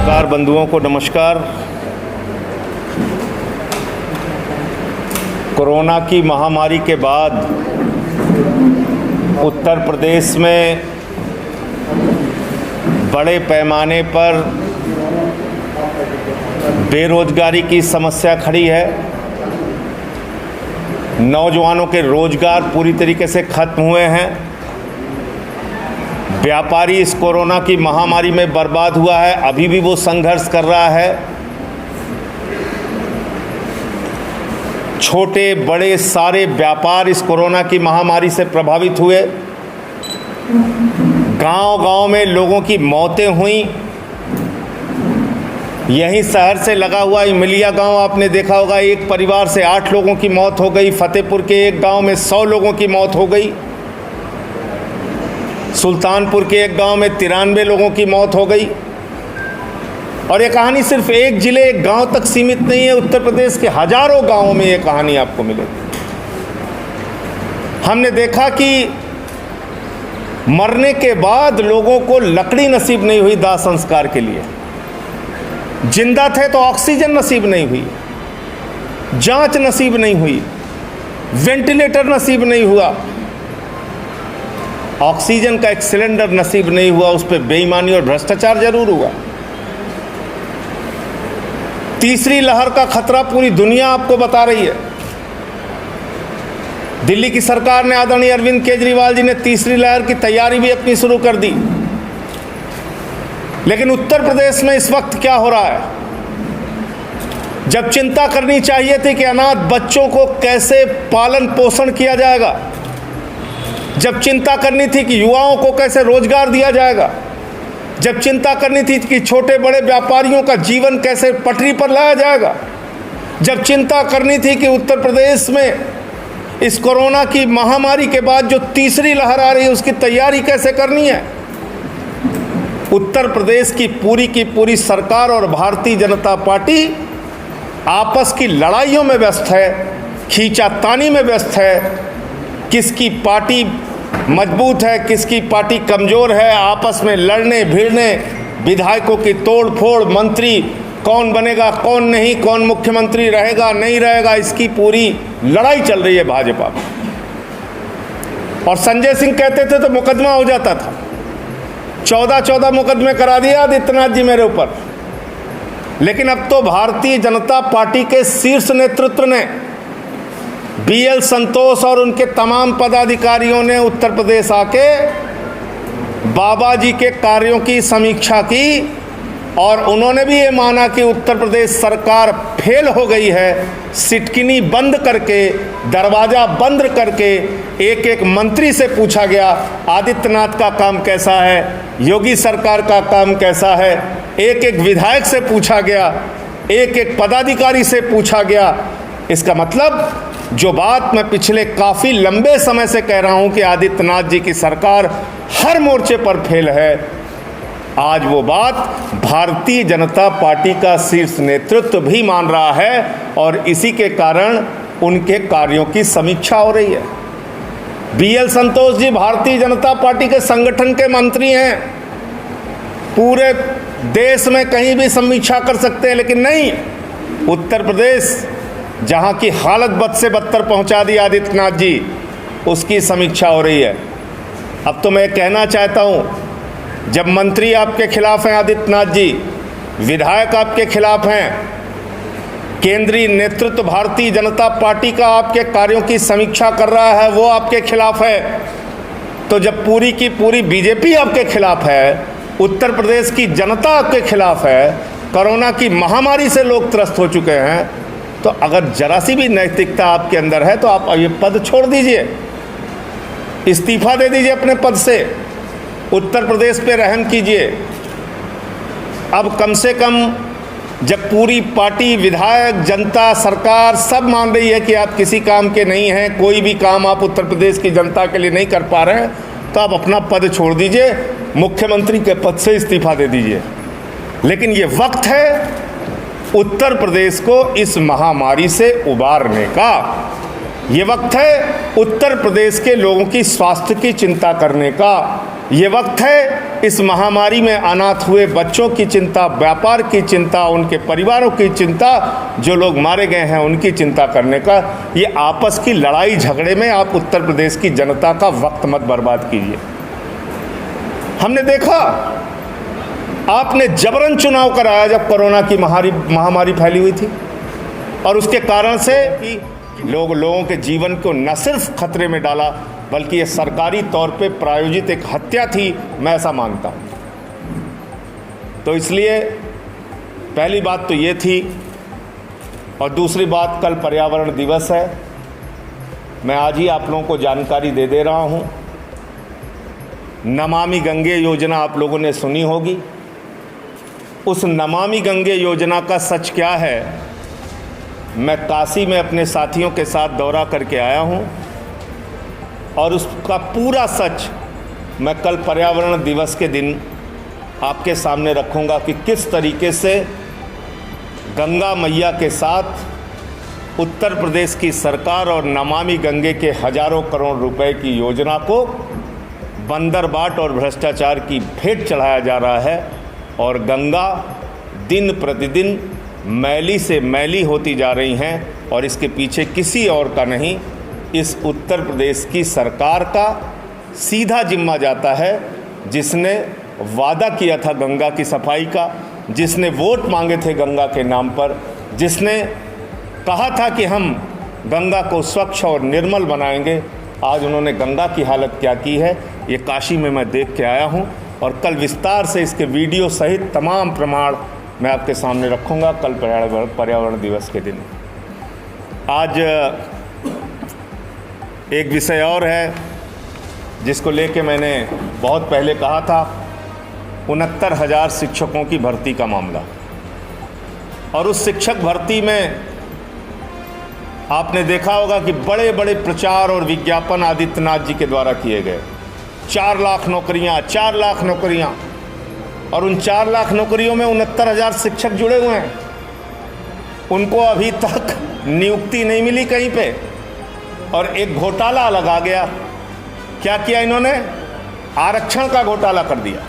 पत्रकार बंधुओं को नमस्कार। कोरोना की महामारी के बाद उत्तर प्रदेश में बड़े पैमाने पर बेरोजगारी की समस्या खड़ी है। नौजवानों के रोजगार पूरी तरीके से खत्म हुए हैं। व्यापारी इस कोरोना की महामारी में बर्बाद हुआ है, अभी भी वो संघर्ष कर रहा है। छोटे बड़े सारे व्यापार इस कोरोना की महामारी से प्रभावित हुए। गांव-गांव में लोगों की मौतें हुई। यहीं शहर से लगा हुआ इमलिया गांव आपने देखा होगा, एक परिवार से 8 लोगों की मौत हो गई। फतेहपुर के एक गांव में 100 लोगों की मौत हो गई। सुल्तानपुर के एक गांव में 93 लोगों की मौत हो गई। और ये कहानी सिर्फ एक जिले एक गांव तक सीमित नहीं है, उत्तर प्रदेश के हजारों गांवों में ये कहानी आपको मिलेगी। हमने देखा कि मरने के बाद लोगों को लकड़ी नसीब नहीं हुई दाह संस्कार के लिए। जिंदा थे तो ऑक्सीजन नसीब नहीं हुई, जांच नसीब नहीं हुई, वेंटिलेटर नसीब नहीं हुआ, ऑक्सीजन का एक सिलेंडर नसीब नहीं हुआ। उस पर बेईमानी और भ्रष्टाचार जरूर हुआ। तीसरी लहर का खतरा पूरी दुनिया आपको बता रही है। दिल्ली की सरकार ने, आदरणीय अरविंद केजरीवाल जी ने तीसरी लहर की तैयारी भी अपनी शुरू कर दी। लेकिन उत्तर प्रदेश में इस वक्त क्या हो रहा है? जब चिंता करनी चाहिए थी कि अनाथ बच्चों को कैसे पालन पोषण किया जाएगा, जब चिंता करनी थी कि युवाओं को कैसे रोजगार दिया जाएगा, जब चिंता करनी थी कि छोटे बड़े व्यापारियों का जीवन कैसे पटरी पर लाया जाएगा, जब चिंता करनी थी कि उत्तर प्रदेश में इस कोरोना की महामारी के बाद जो तीसरी लहर आ रही है उसकी तैयारी कैसे करनी है, उत्तर प्रदेश की पूरी सरकार और भारतीय जनता पार्टी आपस की लड़ाइयों में व्यस्त है, खींचातानी में व्यस्त है। किसकी पार्टी मजबूत है, किसकी पार्टी कमज़ोर है, आपस में लड़ने भिड़ने, विधायकों की तोड़ फोड़, मंत्री कौन बनेगा कौन नहीं, कौन मुख्यमंत्री रहेगा नहीं रहेगा, इसकी पूरी लड़ाई चल रही है भाजपा में। और संजय सिंह कहते थे तो मुकदमा हो जाता था। 14 मुकदमे करा दिया आदित्यनाथ जी मेरे ऊपर। लेकिन अब तो भारतीय जनता पार्टी के शीर्ष नेतृत्व ने, BL संतोष और उनके तमाम पदाधिकारियों ने उत्तर प्रदेश आके बाबा जी के कार्यों की समीक्षा की और उन्होंने भी ये माना कि उत्तर प्रदेश सरकार फेल हो गई है। सिटकिनी बंद करके, दरवाज़ा बंद करके एक एक मंत्री से पूछा गया आदित्यनाथ का काम कैसा है, योगी सरकार का काम कैसा है, एक एक विधायक से पूछा गया, एक एक पदाधिकारी से पूछा गया। इसका मतलब जो बात मैं पिछले काफ़ी लंबे समय से कह रहा हूं कि आदित्यनाथ जी की सरकार हर मोर्चे पर फेल है, आज वो बात भारतीय जनता पार्टी का शीर्ष नेतृत्व भी मान रहा है और इसी के कारण उनके कार्यों की समीक्षा हो रही है। BL संतोष जी भारतीय जनता पार्टी के संगठन के मंत्री हैं, पूरे देश में कहीं भी समीक्षा कर सकते हैं, लेकिन नहीं, उत्तर प्रदेश जहां की हालत बद से बदतर पहुंचा दी आदित्यनाथ जी, उसकी समीक्षा हो रही है। अब तो मैं कहना चाहता हूं, जब मंत्री आपके खिलाफ हैं आदित्यनाथ जी, विधायक आपके खिलाफ हैं, केंद्रीय नेतृत्व भारतीय जनता पार्टी का आपके कार्यों की समीक्षा कर रहा है वो आपके खिलाफ है, तो जब पूरी की पूरी बीजेपी आपके खिलाफ है, उत्तर प्रदेश की जनता आपके खिलाफ है, कोरोना की महामारी से लोग त्रस्त हो चुके हैं, तो अगर जरा सी भी नैतिकता आपके अंदर है तो आप ये पद छोड़ दीजिए, इस्तीफा दे दीजिए अपने पद से, उत्तर प्रदेश पे रहम कीजिए। अब कम से कम जब पूरी पार्टी, विधायक, जनता, सरकार सब मान रही है कि आप किसी काम के नहीं हैं, कोई भी काम आप उत्तर प्रदेश की जनता के लिए नहीं कर पा रहे हैं, तो आप अपना पद छोड़ दीजिए, मुख्यमंत्री के पद से इस्तीफा दे दीजिए। लेकिन ये वक्त है उत्तर प्रदेश को इस महामारी से उबारने का, ये वक्त है उत्तर प्रदेश के लोगों की स्वास्थ्य की चिंता करने का, ये वक्त है इस महामारी में अनाथ हुए बच्चों की चिंता, व्यापार की चिंता, उनके परिवारों की चिंता, जो लोग मारे गए हैं उनकी चिंता करने का। ये आपस की लड़ाई झगड़े में आप उत्तर प्रदेश की जनता का वक्त मत बर्बाद कीजिए। हमने देखा आपने जबरन चुनाव कराया जब कोरोना की महामारी फैली हुई थी, और उसके कारण से कि लोगों के जीवन को न सिर्फ खतरे में डाला बल्कि ये सरकारी तौर पे प्रायोजित एक हत्या थी, मैं ऐसा मानता हूँ। तो इसलिए पहली बात तो ये थी, और दूसरी बात कल पर्यावरण दिवस है। मैं आज ही आप लोगों को जानकारी दे रहा हूँ। नमामि गंगे योजना आप लोगों ने सुनी होगी। उस नमामि गंगे योजना का सच क्या है, मैं काशी में अपने साथियों के साथ दौरा करके आया हूँ, और उसका पूरा सच मैं कल पर्यावरण दिवस के दिन आपके सामने रखूँगा कि किस तरीके से गंगा मैया के साथ उत्तर प्रदेश की सरकार और नमामि गंगे के हजारों करोड़ रुपए की योजना को बंदरबाट और भ्रष्टाचार की भेंट चढ़ाया जा रहा है, और गंगा दिन प्रतिदिन मैली से मैली होती जा रही हैं। और इसके पीछे किसी और का नहीं, इस उत्तर प्रदेश की सरकार का सीधा जिम्मा जाता है, जिसने वादा किया था गंगा की सफाई का, जिसने वोट मांगे थे गंगा के नाम पर, जिसने कहा था कि हम गंगा को स्वच्छ और निर्मल बनाएंगे। आज उन्होंने गंगा की हालत क्या की है, ये काशी में मैं देख के आया हूँ, और कल विस्तार से इसके वीडियो सहित तमाम प्रमाण मैं आपके सामने रखूँगा कल पर्यावरण दिवस के दिन। आज एक विषय और है जिसको लेके मैंने बहुत पहले कहा था, 69,000 शिक्षकों की भर्ती का मामला। और उस शिक्षक भर्ती में आपने देखा होगा कि बड़े बड़े प्रचार और विज्ञापन आदित्यनाथ जी के द्वारा किए गए। 4 लाख नौकरियां, 4 लाख नौकरियां, और उन 4 लाख नौकरियों में 69,000 शिक्षक जुड़े हुए हैं। उनको अभी तक नियुक्ति नहीं मिली कहीं पे, और एक घोटाला लगा गया। क्या किया इन्होंने? आरक्षण का घोटाला कर दिया।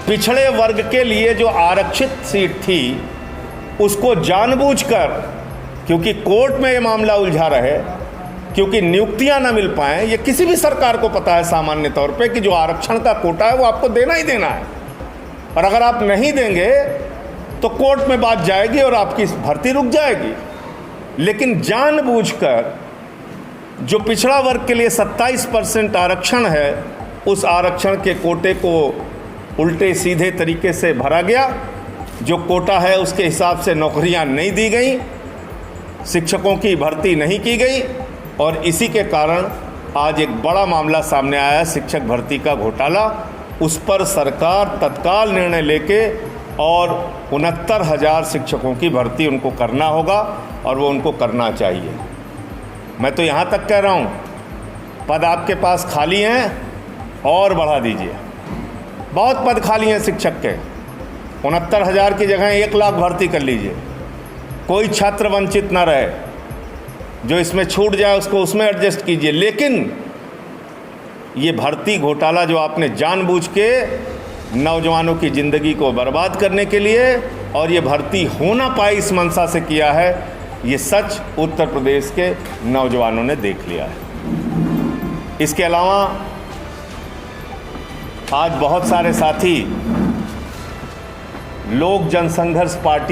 पिछड़े वर्ग के लिए जो आरक्षित सीट थी उसको जानबूझकर, क्योंकि कोर्ट में ये मामला उलझा रहे, क्योंकि नियुक्तियां ना मिल पाएं, ये किसी भी सरकार को पता है सामान्य तौर पे कि जो आरक्षण का कोटा है वो आपको देना ही देना है, और अगर आप नहीं देंगे तो कोर्ट में बात जाएगी और आपकी भर्ती रुक जाएगी। लेकिन जानबूझकर जो पिछड़ा वर्ग के लिए 27% आरक्षण है, उस आरक्षण के कोटे को उल्टे सीधे तरीके से भरा गया। जो कोटा है उसके हिसाब से नौकरियां नहीं दी गई, शिक्षकों की भर्ती नहीं की गई, और इसी के कारण आज एक बड़ा मामला सामने आया, शिक्षक भर्ती का घोटाला। उस पर सरकार तत्काल निर्णय लेके और 69,000 शिक्षकों की भर्ती उनको करना होगा, और वो उनको करना चाहिए। मैं तो यहाँ तक कह रहा हूँ, पद आपके पास खाली हैं और बढ़ा दीजिए। बहुत पद खाली हैं शिक्षक के, 69,000 की जगह 1 लाख भर्ती कर लीजिए। कोई छात्र वंचित ना रहे, जो इसमें छूट जाए उसको उसमें एडजस्ट कीजिए। लेकिन ये भर्ती घोटाला जो आपने जानबूझ के नौजवानों की ज़िंदगी को बर्बाद करने के लिए, और ये भर्ती हो ना पाए इस मंशा से किया है, ये सच उत्तर प्रदेश के नौजवानों ने देख लिया है। इसके अलावा आज बहुत सारे साथी लोक जनसंघर्ष पार्टी